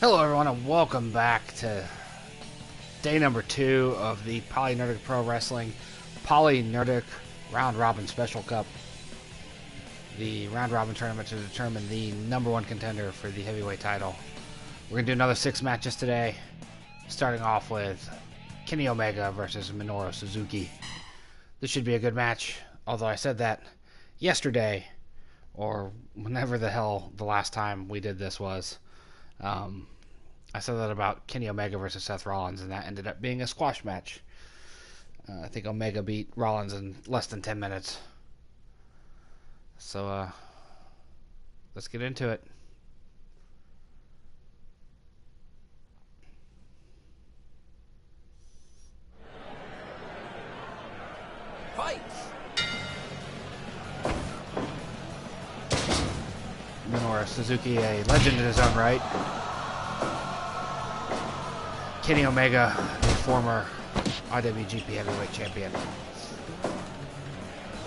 Hello everyone and welcome back to day number 2 of the PolyNerdic Pro Wrestling PolyNerdic Round Robin Special Cup. The Round Robin tournament to determine the number 1 contender for the heavyweight title. We're going to do another 6 matches today, starting off with Kenny Omega versus Minoru Suzuki. This should be a good match, although I said that yesterday, or whenever the hell the last time we did this was. I said that about Kenny Omega versus Seth Rollins, and that ended up being a squash match. I think Omega beat Rollins in less than 10 minutes. So, let's get into it. Fight! Minoru Suzuki, a legend in his own right. Kenny Omega, a former IWGP Heavyweight Champion,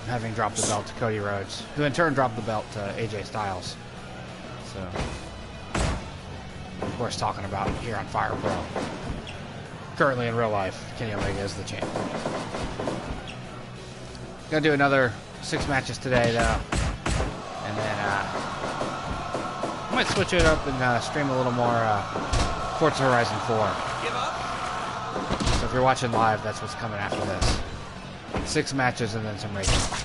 having dropped the belt to Cody Rhodes, who in turn dropped the belt to AJ Styles. So, of course, talking about here on Fire Pro. Currently in real life, Kenny Omega is the champ. Gonna do another 6 matches today, though, and then I might switch it up and stream a little more Forza Horizon 4. So if you're watching live, that's what's coming after this. 6 matches and then some racing.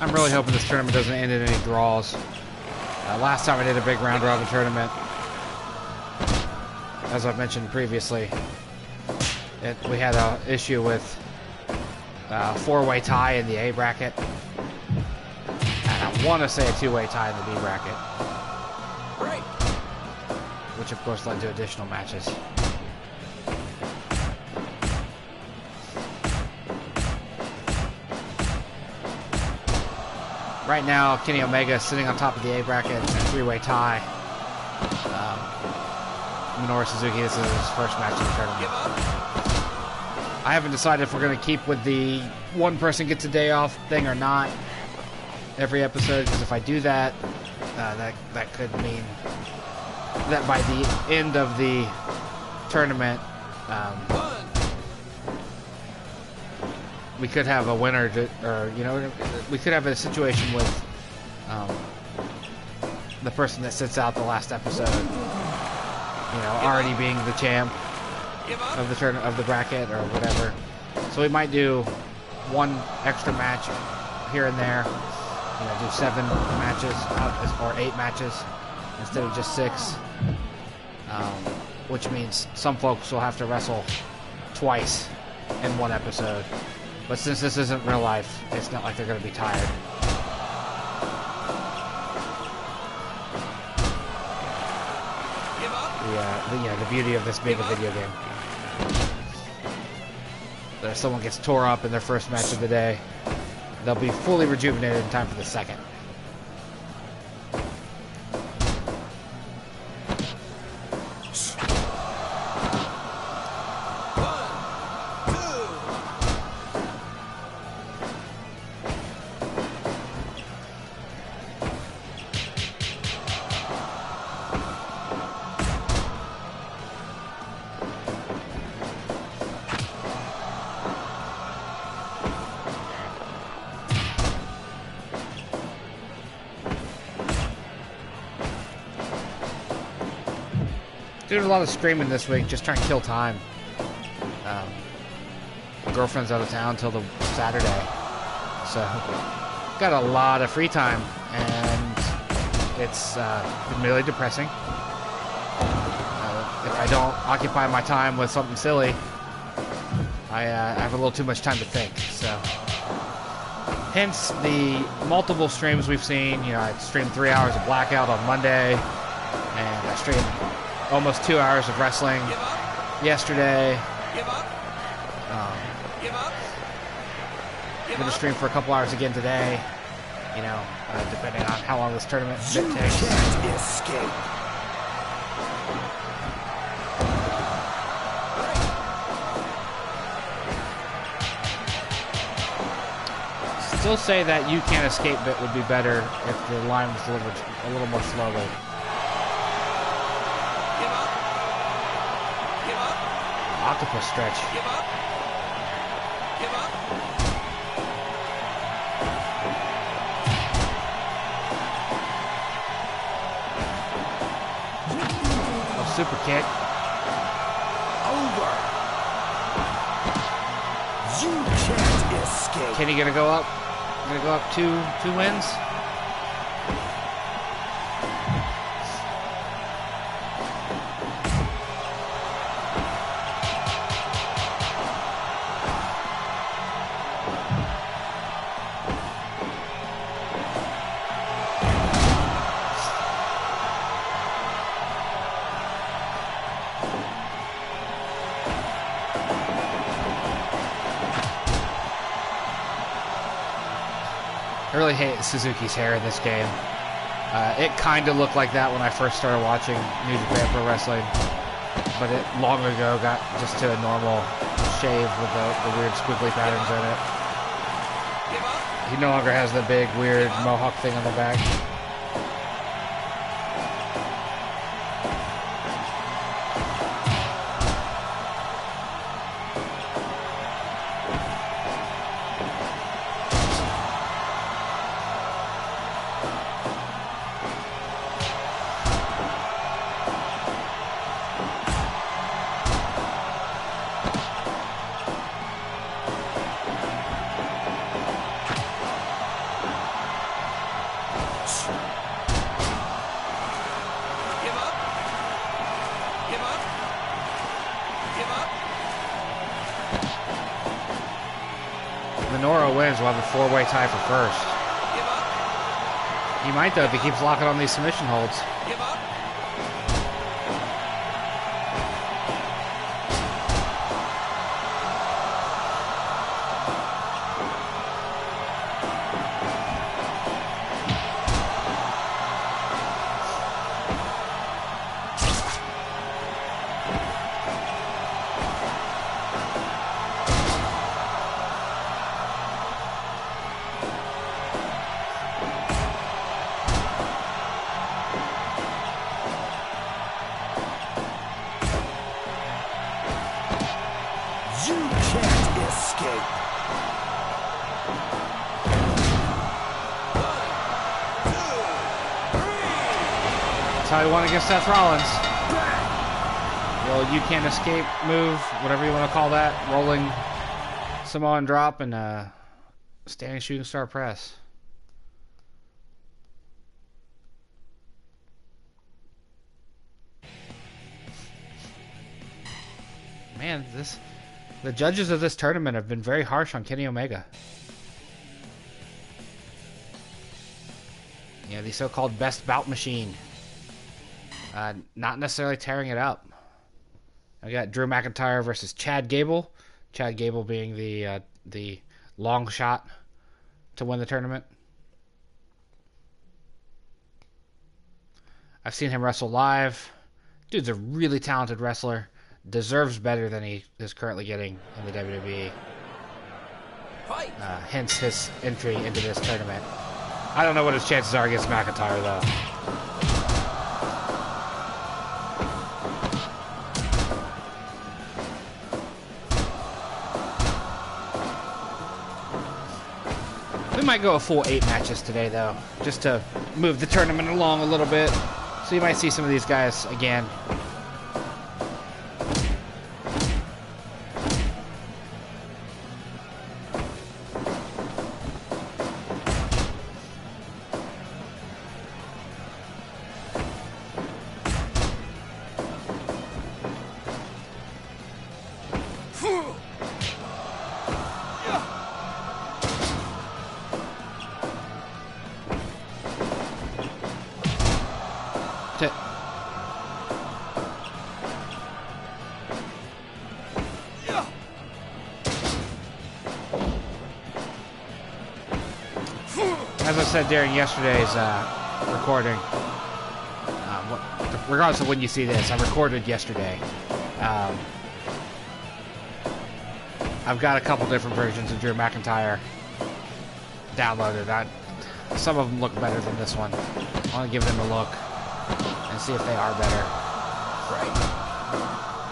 I'm really hoping this tournament doesn't end in any draws. Last time I did a big round robin tournament, as I've mentioned previously, we had an issue with a 4-way tie in the A bracket, and I want to say a 2-way tie in the B bracket, which of course led to additional matches. Right now, Kenny Omega is sitting on top of the A bracket in a 3-way tie. Minoru Suzuki, this is his first match in the tournament. I haven't decided if we're going to keep with the one person gets a day off thing or not every episode, because if I do that, that could mean that by the end of the tournament, we could have a winner, we could have a situation with the person that sits out the last episode, already being the champ of the bracket or whatever. So we might do one extra match here and there, do 7 matches or 8 matches instead of just 6, which means some folks will have to wrestle twice in one episode. But since this isn't real life, it's not like they're going to be tired. The beauty of this being a video game. That if someone gets tore up in their first match of the day, they'll be fully rejuvenated in time for the second. Doing a lot of streaming this week, just trying to kill time. Girlfriend's out of town till the Saturday, so got a lot of free time, and it's been really depressing. If I don't occupy my time with something silly, I have a little too much time to think, so. Hence the multiple streams we've seen. You know, I streamed 3 hours of Blackout on Monday, and I streamed almost 2 hours of wrestling yesterday. I'm going to stream for a couple hours again today, you know, depending on how long this tournament takes. Still say that "You Can't Escape" bit would be better if the line was delivered a little more slowly. Octopus stretch. Oh, super kick. Over. You can't escape. Kenny gonna go up? Gonna go up two wins? I really hate Suzuki's hair in this game. It kind of looked like that when I first started watching New Japan Pro Wrestling, but it long ago got just to a normal shave with the weird squiggly patterns in it. He no longer has the big weird mohawk thing on the back. Minoru wins. We'll have a four-way tie for first. He might, though, if he keeps locking on these submission holds. How he won against Seth Rollins. The old "You Can't Escape" move, whatever you want to call that. Rolling Samoan drop and standing shooting star press. Man, the judges of this tournament have been very harsh on Kenny Omega. Yeah, the so-called best bout machine. Not necessarily tearing it up. I got Drew McIntyre versus Chad Gable. Chad Gable being the long shot to win the tournament. I've seen him wrestle live. Dude's a really talented wrestler. Deserves better than he is currently getting in the WWE. Hence his entry into this tournament. I don't know what his chances are against McIntyre, though. We might go a full 8 matches today, though, just to move the tournament along a little bit. So you might see some of these guys again. as I said during yesterday's recording, regardless of when you see this, I recorded yesterday. I've got a couple different versions of Drew McIntyre downloaded. Some of them look better than this one. I want to give them a look and see if they are better.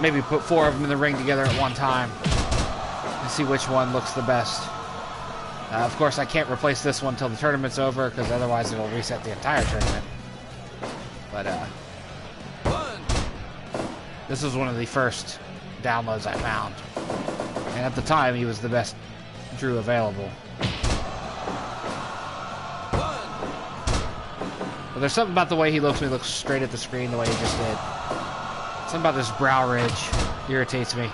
Maybe put 4 of them in the ring together at one time and see which one looks the best. Of course, I can't replace this one until the tournament's over, because otherwise it'll reset the entire tournament. But, this was one of the first downloads I found. And at the time, he was the best Drew available. But there's something about the way he looks when he looks straight at the screen the way he just did. Something about this brow ridge irritates me.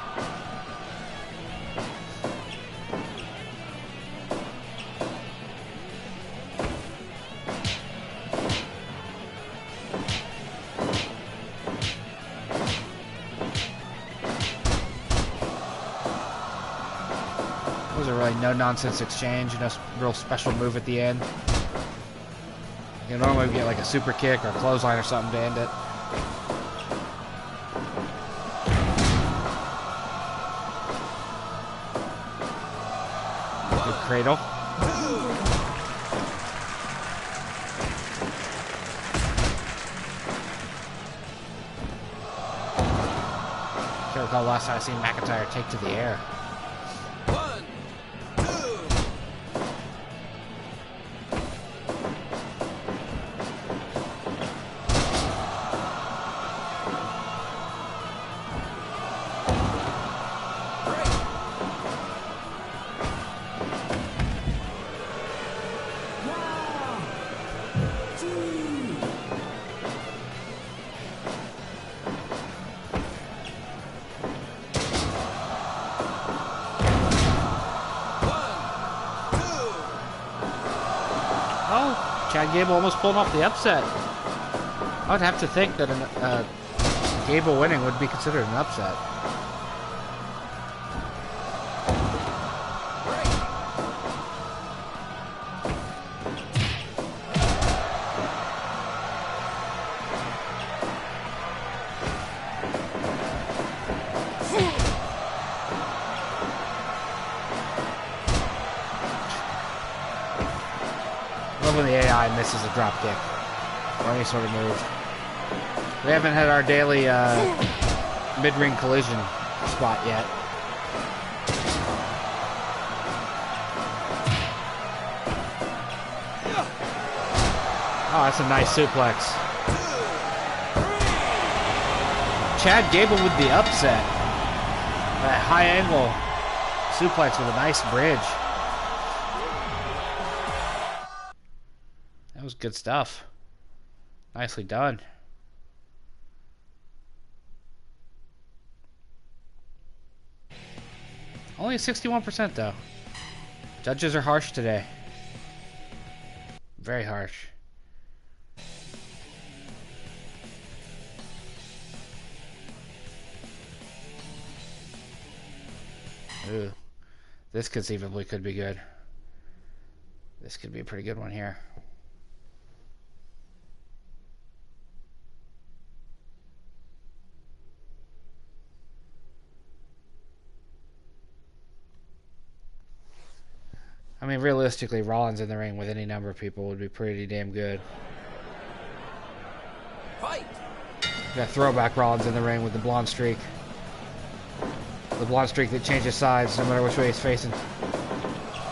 No-nonsense exchange, no real special move at the end. You normally get like a super kick or a clothesline or something to end it. Good cradle. I can't recall the last time I seen McIntyre take to the air. Gable almost pulled off the upset. I would have to think that Gable winning would be considered an upset. When the AI misses a drop kick or any sort of move. We haven't had our daily mid-ring collision spot yet. Oh, that's a nice suplex. Chad Gable with the upset. That high angle suplex with a nice bridge. That was good stuff. Nicely done. Only 61% though. Judges are harsh today. Very harsh. Ooh. This conceivably could be good. This could be a pretty good one here. I mean, realistically, Rollins in the ring with any number of people would be pretty damn good. Fight! Got throwback Rollins in the ring with the blonde streak. The blonde streak that changes sides no matter which way he's facing.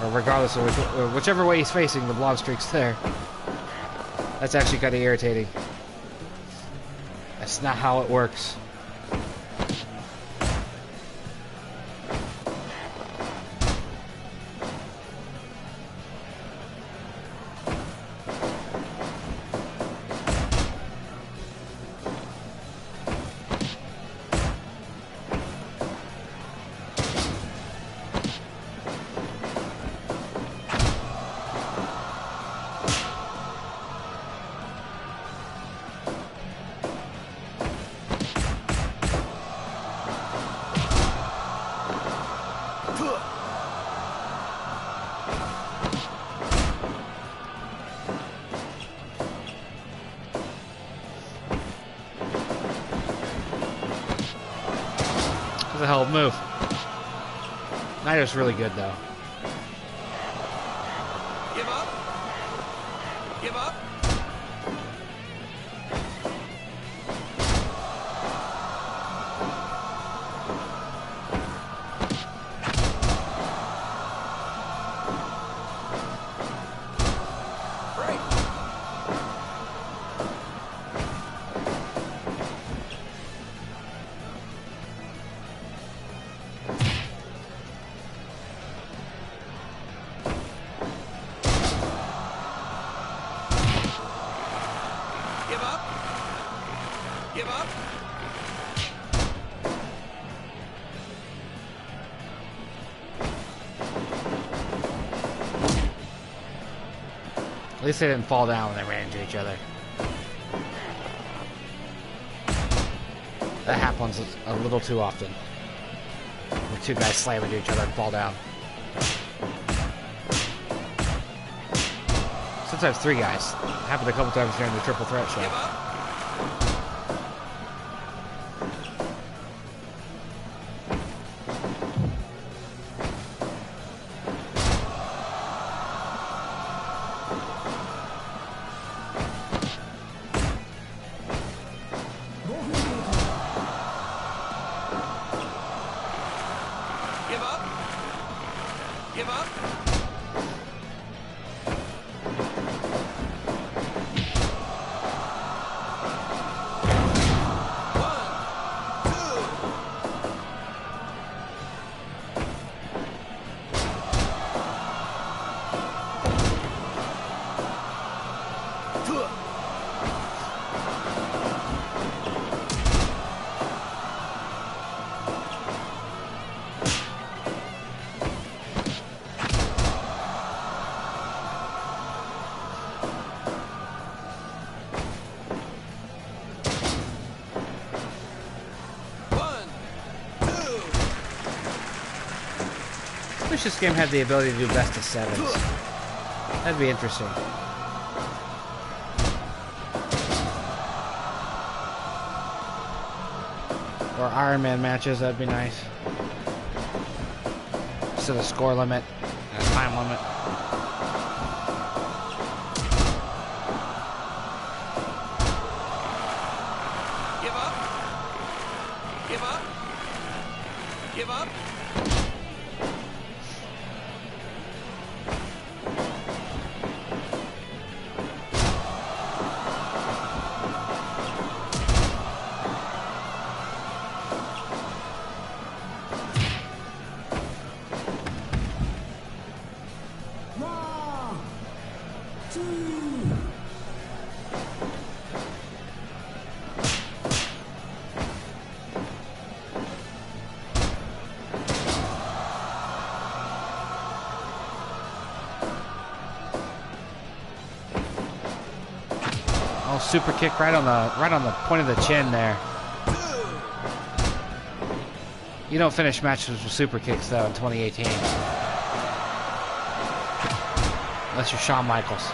Or regardless of whichever way he's facing, the blonde streak's there. That's actually kind of irritating. That's not how it works. hell of a move. Naito's really good, though. Give up. Give up. Give up. At least they didn't fall down when they ran into each other. That happens a little too often. Where two guys slam into each other and fall down. Sometimes three guys. It happened a couple times during the triple threat show. I wish this game had the ability to do best of sevens. That'd be interesting. Or Iron Man matches, that'd be nice. Instead of score limit and a time limit. Give up. Give up. Give up. Super kick right on the point of the chin there. You don't finish matches with super kicks though in 2018. Unless you're Shawn Michaels.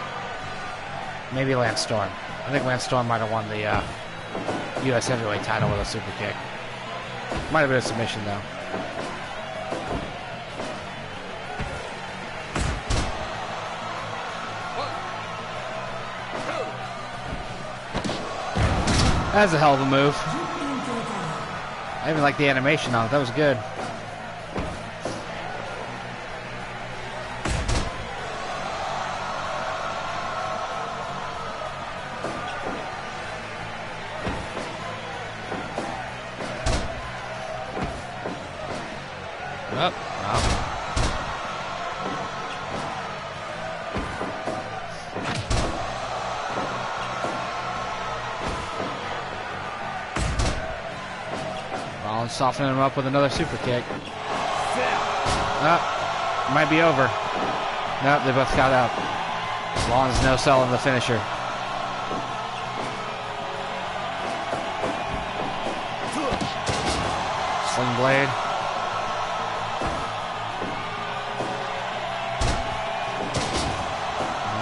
Maybe Lance Storm. I think Lance Storm might have won the US Heavyweight title with a super kick. Might have been a submission though. That was a hell of a move. I even like the animation on it. That was good. Oh, wow. Softening him up with another super kick. Might be over. Nope, they both got out. Rollins no selling the finisher. Sling blade.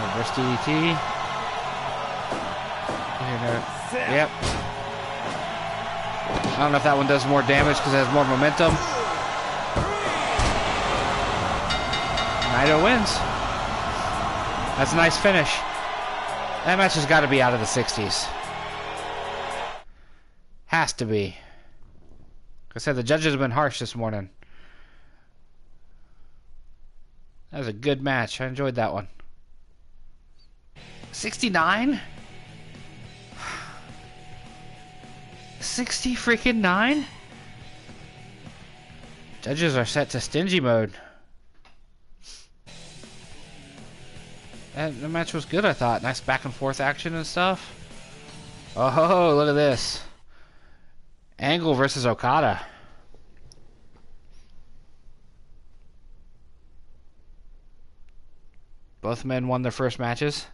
Reverse DDT. Yep. don't know if that one does more damage because it has more momentum. Naito wins. That's a nice finish. That match has got to be out of the 60s. Has to be. Like I said, the judges have been harsh this morning. That was a good match. I enjoyed that one. 69? 60 freaking 9? Judges are set to stingy mode. And the match was good, I thought. Nice back and forth action and stuff. Oh, look at this. Angle versus Okada. Both men won their first matches.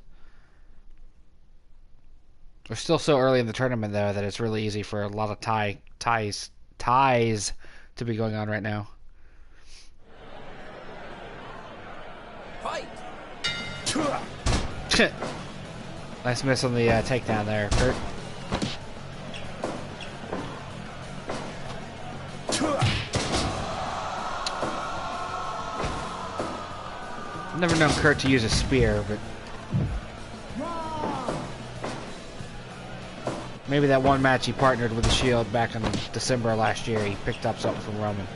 We're still so early in the tournament, though, that it's really easy for a lot of ties to be going on right now. Fight! Nice miss on the takedown there, Kurt. I've never known Kurt to use a spear, but maybe that one match he partnered with the Shield back in December of last year, he picked up something from Roman.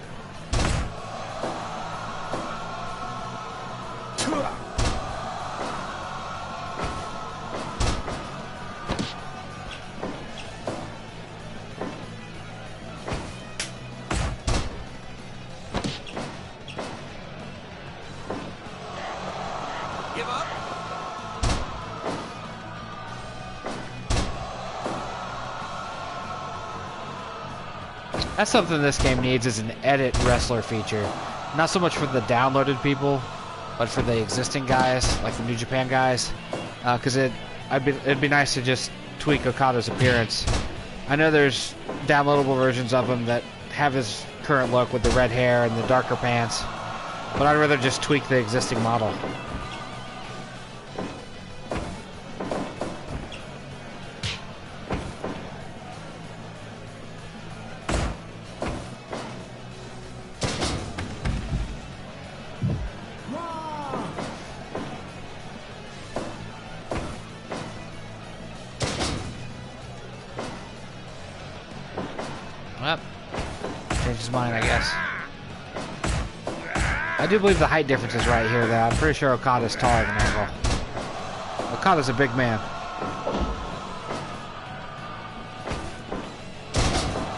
That's something this game needs, is an edit wrestler feature. Not so much for the downloaded people, but for the existing guys, like the New Japan guys. Because it'd be nice to just tweak Okada's appearance. I know there's downloadable versions of him that have his current look with the red hair and the darker pants, but I'd rather just tweak the existing model. I do believe the height difference is right here, though. I'm pretty sure Okada's taller than Angle. Okada's a big man.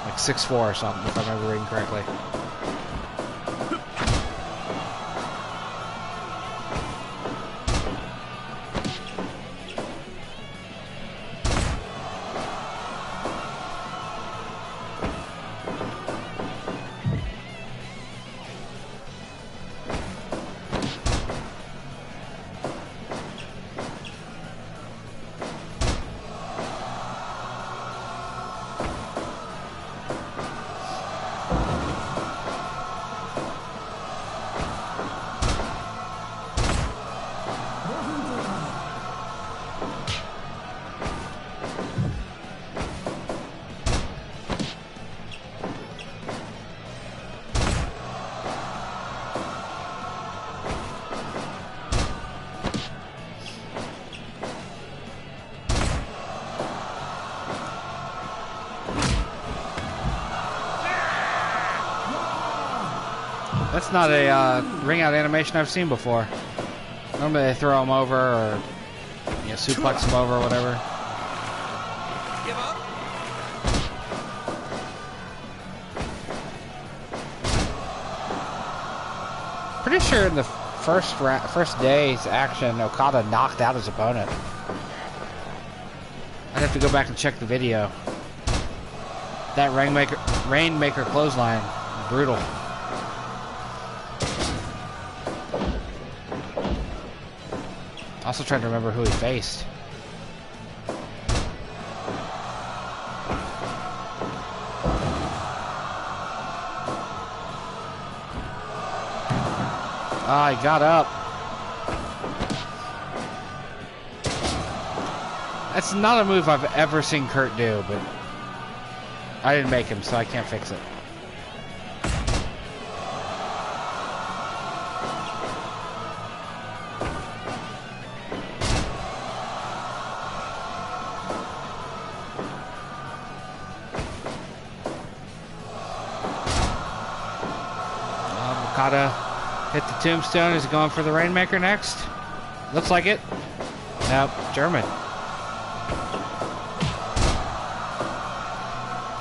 Like 6'4" or something, if I remember reading correctly. That's not a ring out animation I've seen before. Normally they throw him over or suplex him over or whatever. Give up. Pretty sure in the first day's action, Okada knocked out his opponent. I'd have to go back and check the video. That Rainmaker clothesline, brutal. Also trying to remember who he faced. Ah, he got up. That's not a move I've ever seen Kurt do, but I didn't make him, so I can't fix it. Okada hit the tombstone. Is he going for the Rainmaker next? Looks like it. Nope, German.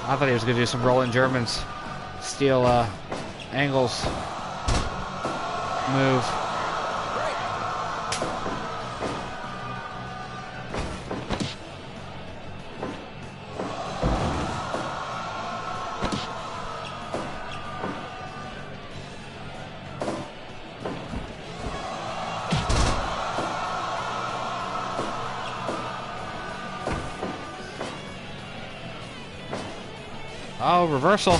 I thought he was going to do some rolling Germans. Steal Angle's move. Oh, reversal.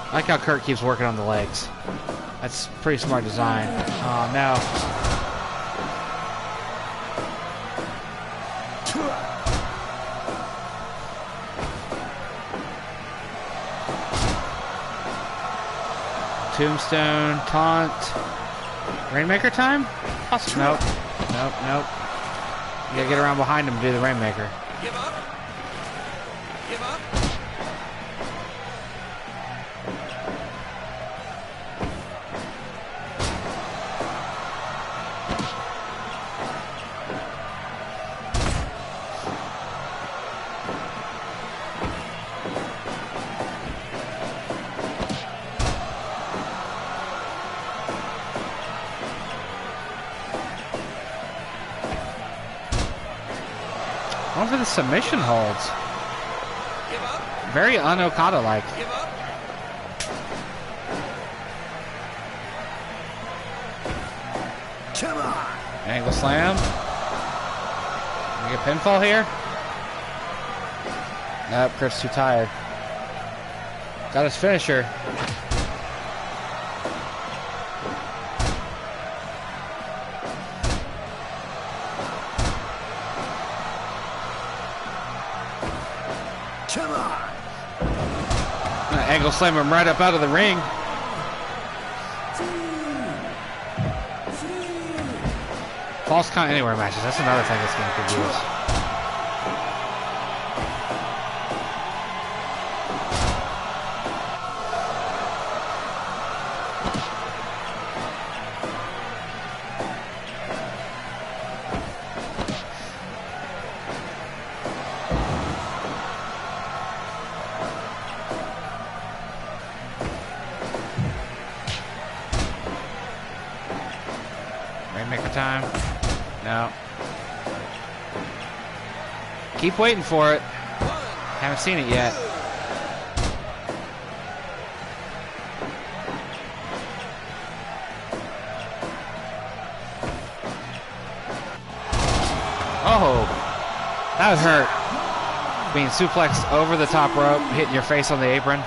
I like how Kurt keeps working on the legs. That's pretty smart design. Oh, no. Tombstone, taunt. Rainmaker time? Awesome. Nope. Nope, nope. You gotta get around behind him to do the Rainmaker. Give up. Give up. Going for the submission holds. Give up. Very un-Okada-like. Give up. Come on. Angle slam. You get pinfall here? Nope, Kurt's too tired. Got his finisher. Come on. Angle slam him right up out of the ring. False count anywhere matches. That's another thing that's getting confused. Rainmaker time. No. Keep waiting for it. Haven't seen it yet. Oh, that would hurt. Being suplexed over the top rope, hitting your face on the apron.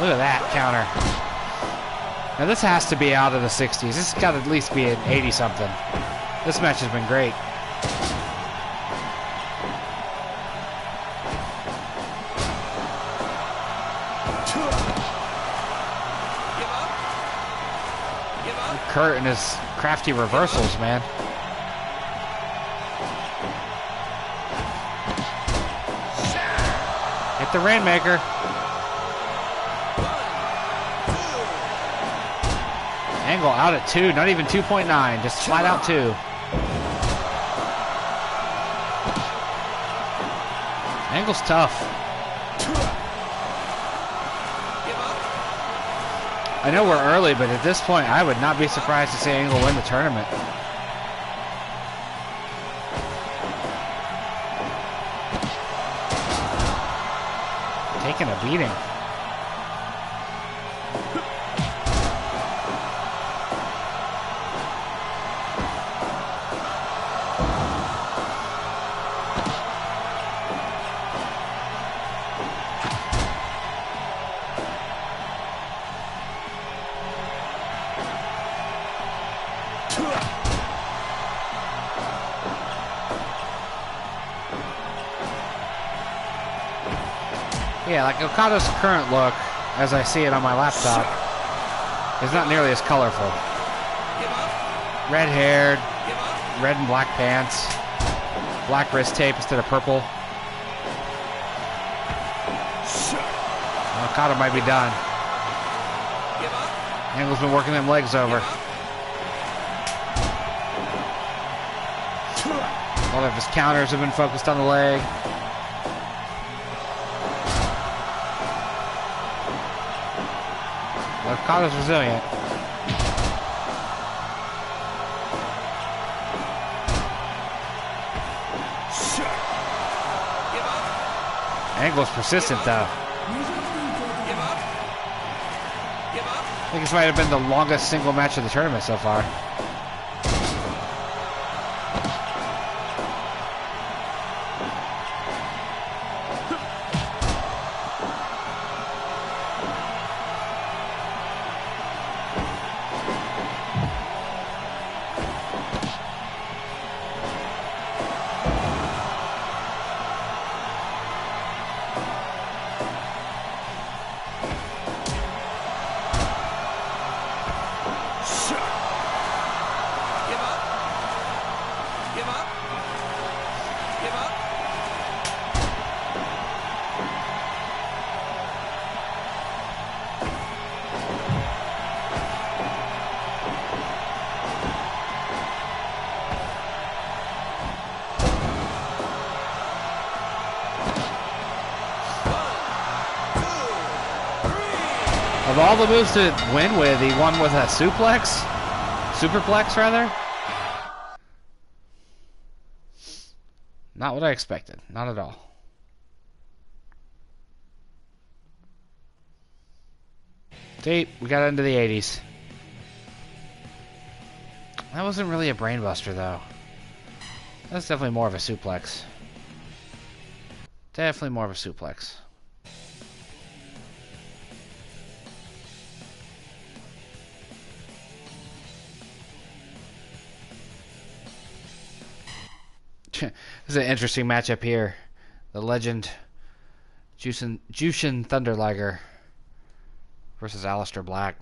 Look at that counter. Now this has to be out of the 60s. This has got to at least be an 80-something. This match has been great. Kurt and his crafty reversals, man. Hit the Rainmaker. Angle out at 2, not even 2.9, just flat out 2. Angle's tough. I know we're early, but at this point, I would not be surprised to see Angle win the tournament. Taking a beating. Yeah, like Okada's current look, as I see it on my laptop, is not nearly as colorful. Red-haired, red and black pants, black wrist tape instead of purple. Okada might be done. Angle's been working them legs over. All of his counters have been focused on the leg. Okada's resilient. Angle's persistent though. I think this might have been the longest single match of the tournament so far. Of all the moves to win with, he won with a suplex? Superplex, rather? Not what I expected. Not at all. See, we got into the 80s. That wasn't really a brainbuster, though. That's definitely more of a suplex. Definitely more of a suplex. This is an interesting matchup here. The legend Jushin Thunder Liger versus Aleister Black.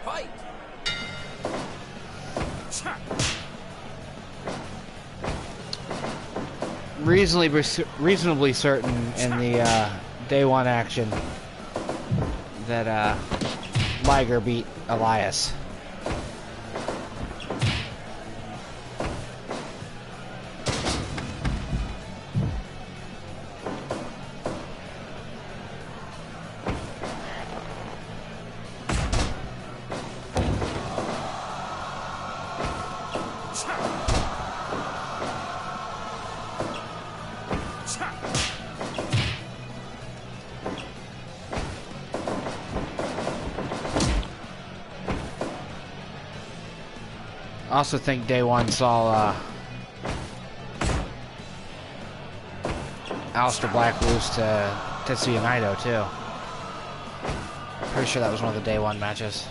Fight! Reasonably certain in the day one action that Liger beat Elias. I also think day one saw Aleister Black lose to Tetsuya Naito too. Pretty sure that was one of the day one matches.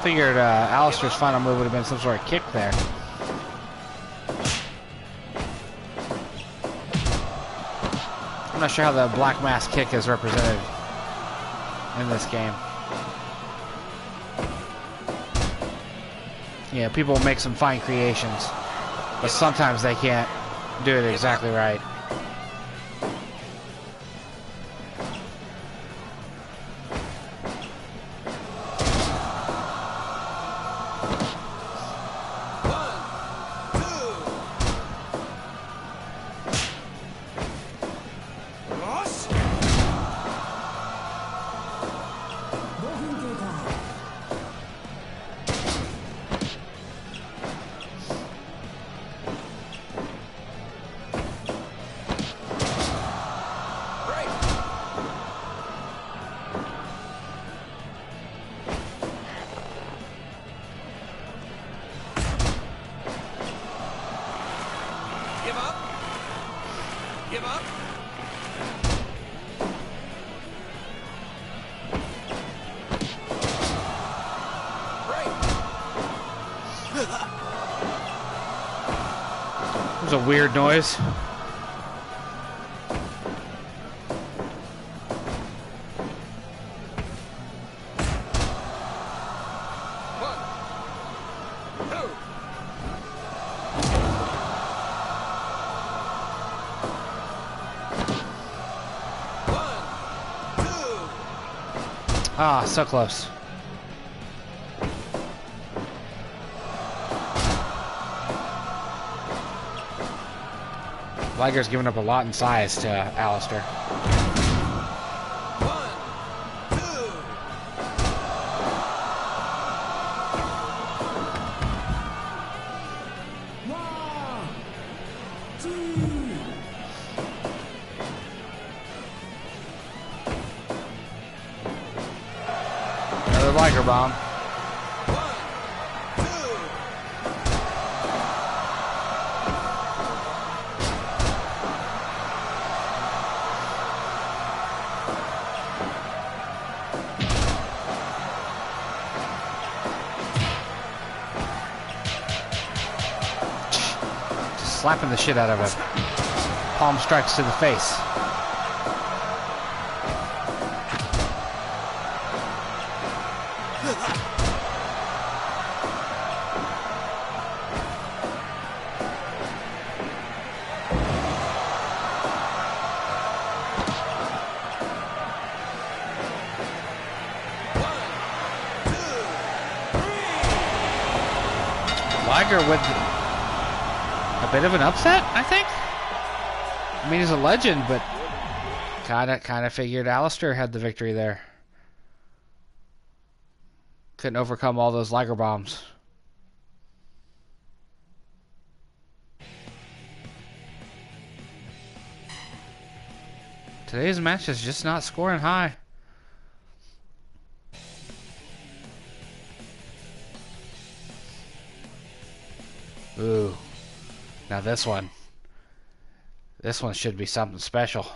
Figured Aleister's final move would have been some sort of kick there. I'm not sure how the Black Mass kick is represented in this game. Yeah, people make some fine creations, but sometimes they can't do it exactly right. Give up. There's a weird noise. Ah, so close. Liger's giving up a lot in size to Aleister. Another Liger bomb. Slapping the shit out of him. Palm strikes to the face. Liger with a bit of an upset, I think. I mean, he's a legend, but kind of figured Aleister had the victory there. Couldn't overcome all those Liger bombs. Today's match is just not scoring high. Ooh. Now this one should be something special.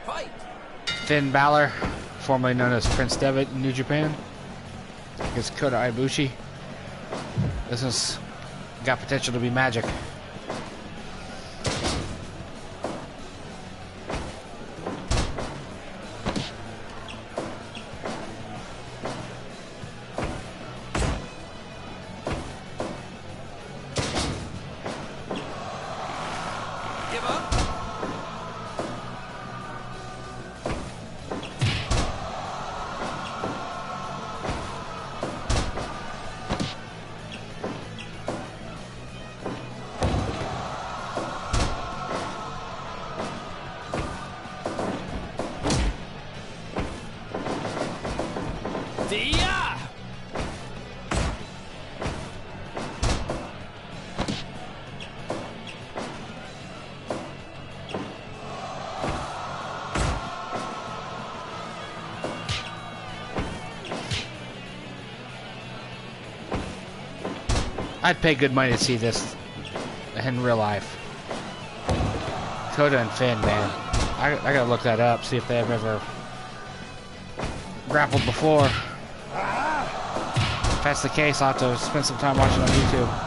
Fight. Finn Balor, formerly known as Prince Devitt in New Japan, against Kota Ibushi. This has got potential to be magic. Give up. I'd pay good money to see this in real life. Kota and Finn, man. I gotta look that up, see if they have ever grappled before. If that's the case, I'll have to spend some time watching on YouTube.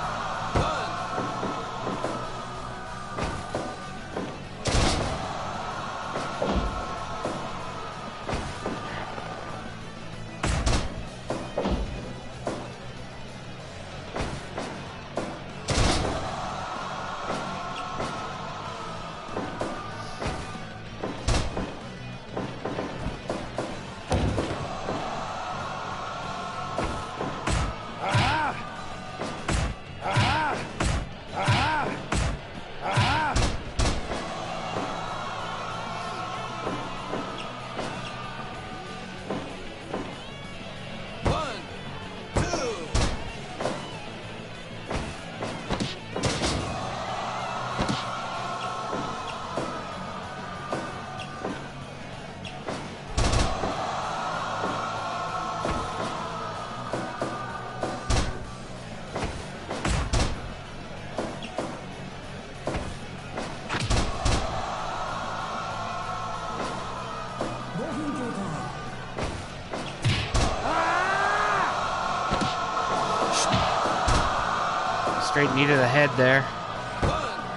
Straight knee to the head there.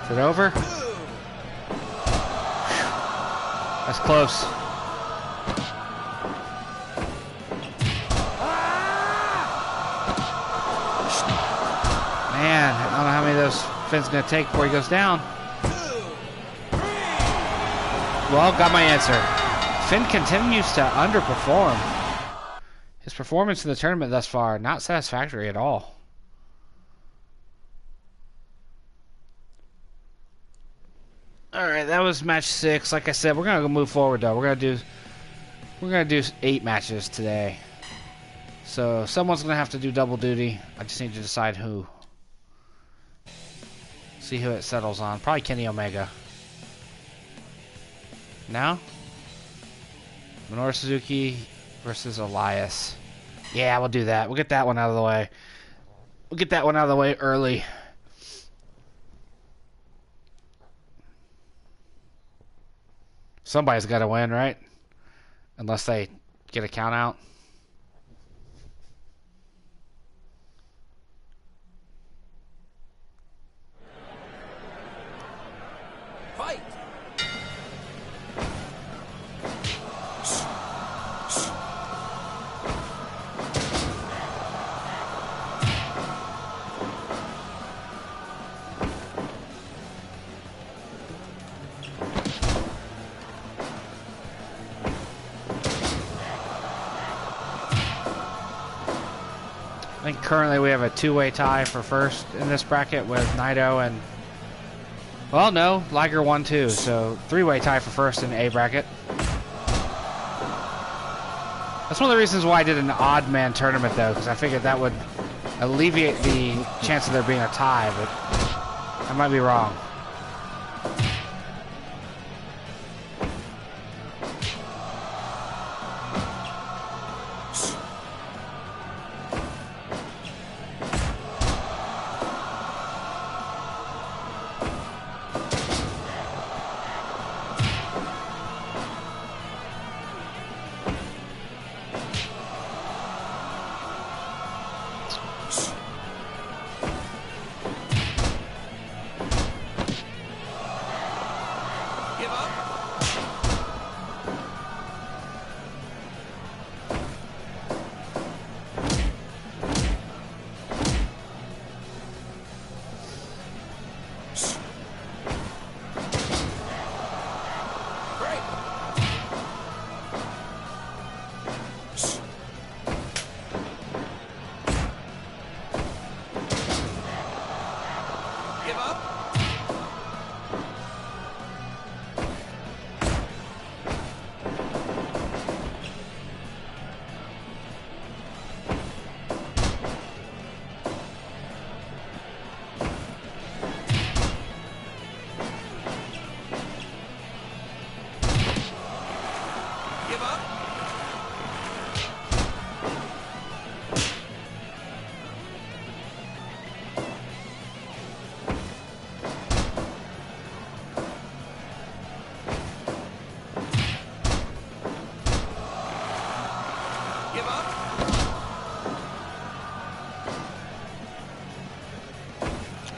Is it over? That's close. Man, I don't know how many of those Finn's going to take before he goes down. Well, got my answer. Finn continues to underperform. His performance in the tournament thus far, not satisfactory at all. Alright, that was match 6. Like I said, we're gonna move forward though. We're gonna do 8 matches today. So someone's gonna have to do double duty. I just need to decide who. See who it settles on. Probably Kenny Omega. Now? Minoru Suzuki versus Elias. Yeah, we'll do that. We'll get that one out of the way. We'll get that one out of the way early. Somebody's got to win, right? Unless they get a count out. Fight! I think currently we have a 2-way tie for first in this bracket with Naito and... Well, no, Liger won too, so 3-way tie for first in A bracket. That's one of the reasons why I did an odd man tournament though, because I figured that would alleviate the chance of there being a tie, but I might be wrong.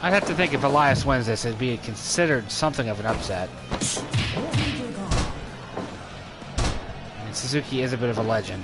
I'd have to think if Elias wins this, it'd be considered something of an upset. And Suzuki is a bit of a legend.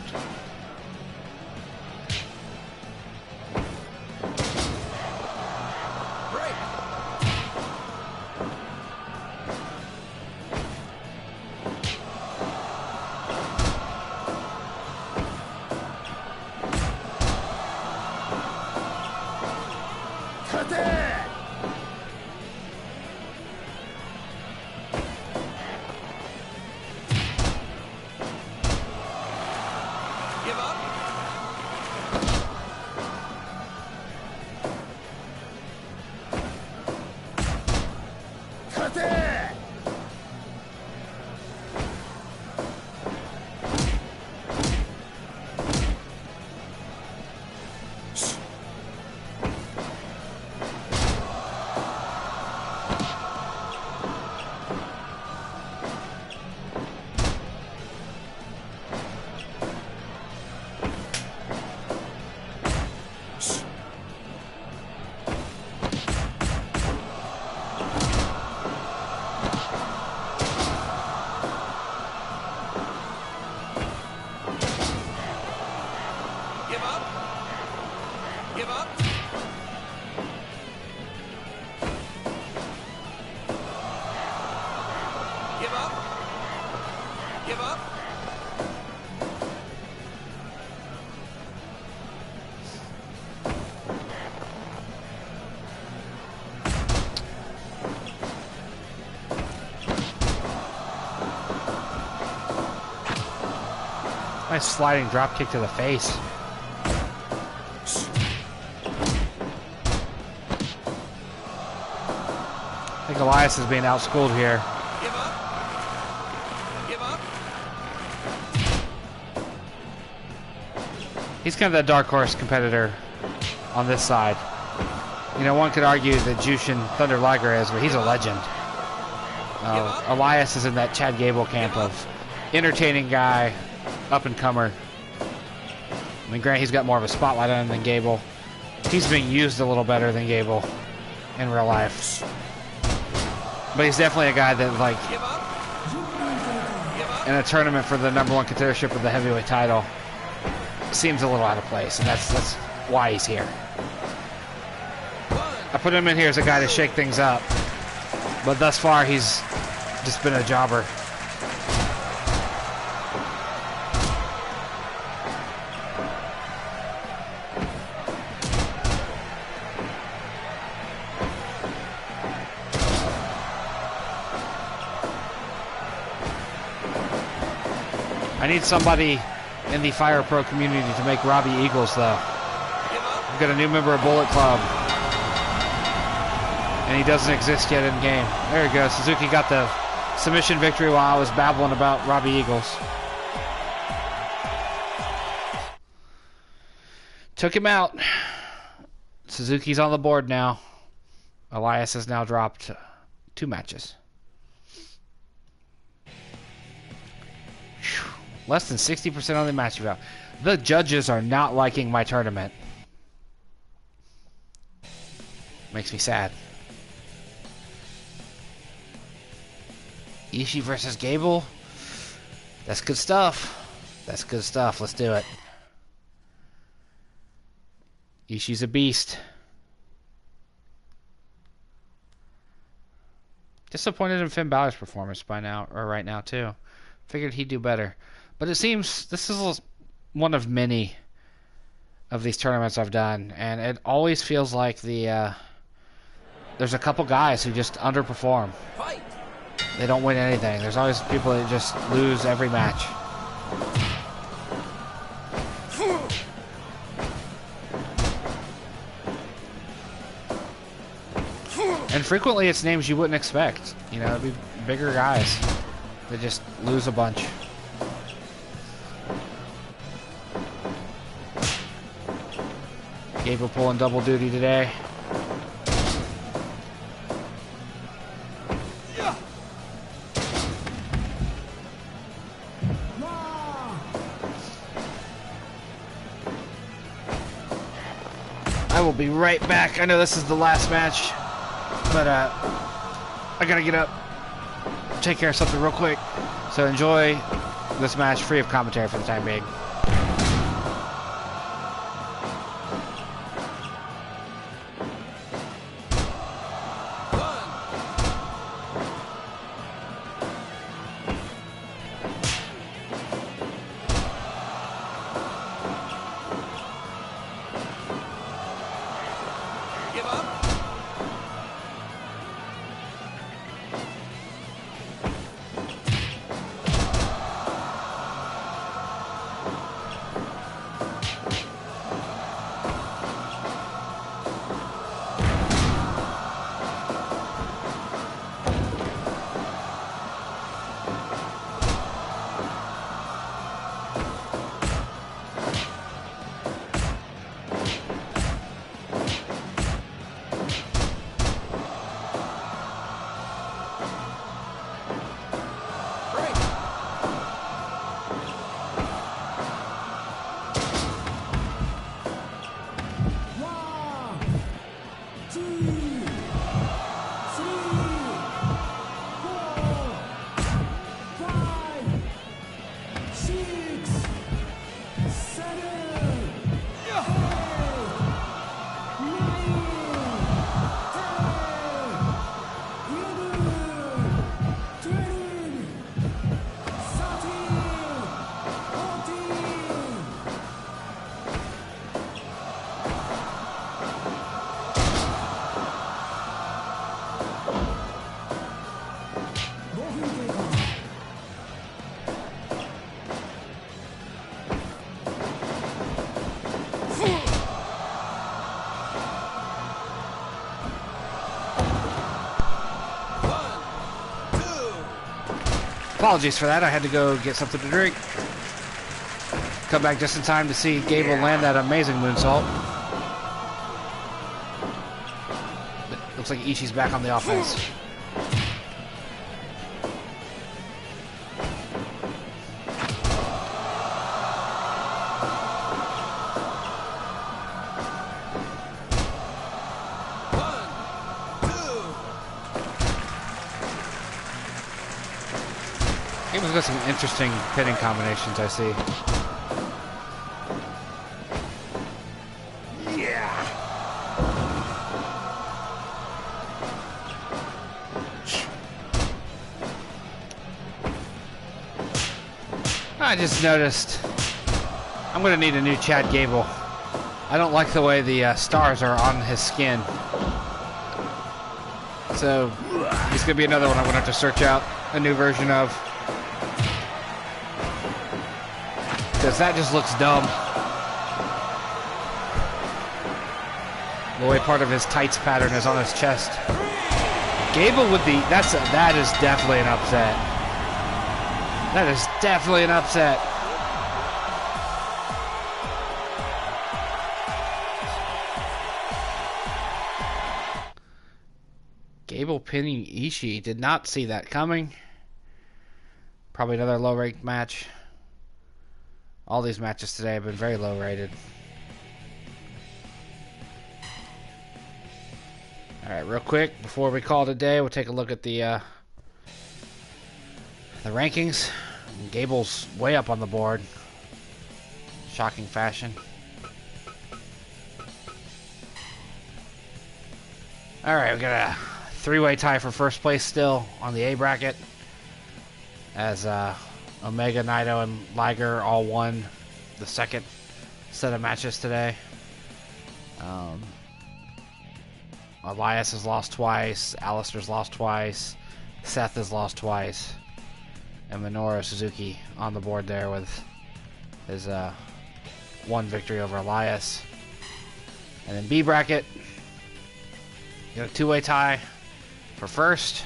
Nice sliding drop kick to the face. I think Elias is being outschooled here. Give up. Give up. He's kind of the dark horse competitor on this side. You know, one could argue that Jushin Thunder Liger is, but he's a legend. Elias is in that Chad Gable camp of entertaining guy, up-and-comer. I mean, granted, he's got more of a spotlight on him than Gable. He's being used a little better than Gable in real life. But he's definitely a guy that, like, in a tournament for the #1 contendership of the heavyweight title, seems a little out of place, and that's why he's here. I put him in here as a guy to shake things up, but thus far he's just been a jobber. I need somebody in the Fire Pro community to make Robbie Eagles, though. We've got a new member of Bullet Club, and he doesn't exist yet in game. There we go. Suzuki got the submission victory while I was babbling about Robbie Eagles. Took him out. Suzuki's on the board now. Elias has now dropped 2 matches. Whew. Less than 60% on the match value. The judges are not liking my tournament. Makes me sad. Ishii versus Gable. That's good stuff. That's good stuff. Let's do it. Ishii's a beast. Disappointed in Finn Balor's performance by now, or right now too. Figured he'd do better. But it seems this is one of many of these tournaments I've done, and it always feels like there's a couple guys who just underperform. Fight. They don't win anything. There's always people that just lose every match. And frequently it's names you wouldn't expect. You know, it'd be bigger guys that just lose a bunch. Gable pulling double duty today. I will be right back. I know this is the last match, but I gotta get up, take care of something real quick. So enjoy this match free of commentary for the time being. Apologies for that. I had to go get something to drink. Come back just in time to see Gable land that amazing moonsault. Looks like Ishii's back on the offense. Gable's got some interesting pinning combinations, I see. Yeah. I just noticed I'm going to need a new Chad Gable. I don't like the way the stars are on his skin. So, he's going to be another one I'm going to have to search out a new version of. Because that just looks dumb. The way part of his tights pattern is on his chest. Gable with the... that is definitely an upset. That is definitely an upset. Gable pinning Ishii. Did not see that coming. Probably another low-ranked match. All these matches today have been very low-rated. Alright, real quick, before we call it a day, we'll take a look at the rankings. Gable's way up on the board. Shocking fashion. Alright, we got a three-way tie for first place still on the A bracket. As Omega, Naito, and Liger all won the second set of matches today. Elias has lost twice. Aleister's lost twice. Seth has lost twice. And Minoru Suzuki on the board there with his one victory over Elias. And then B bracket, you got a two-way tie for first.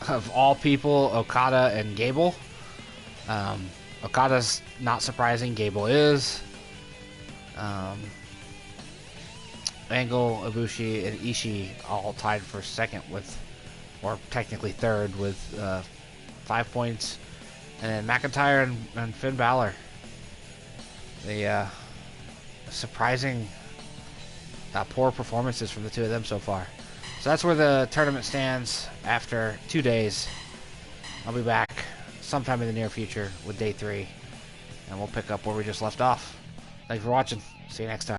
Of all people, Okada and Gable. Okada's not surprising. Gable is. Angle, Ibushi, and Ishii all tied for second with, or technically third with 5 points. And then McIntyre and Finn Balor. The surprising poor performances from the two of them so far. So that's where the tournament stands after 2 days. I'll be back sometime in the near future with day 3. And we'll pick up where we just left off. Thanks for watching. See you next time.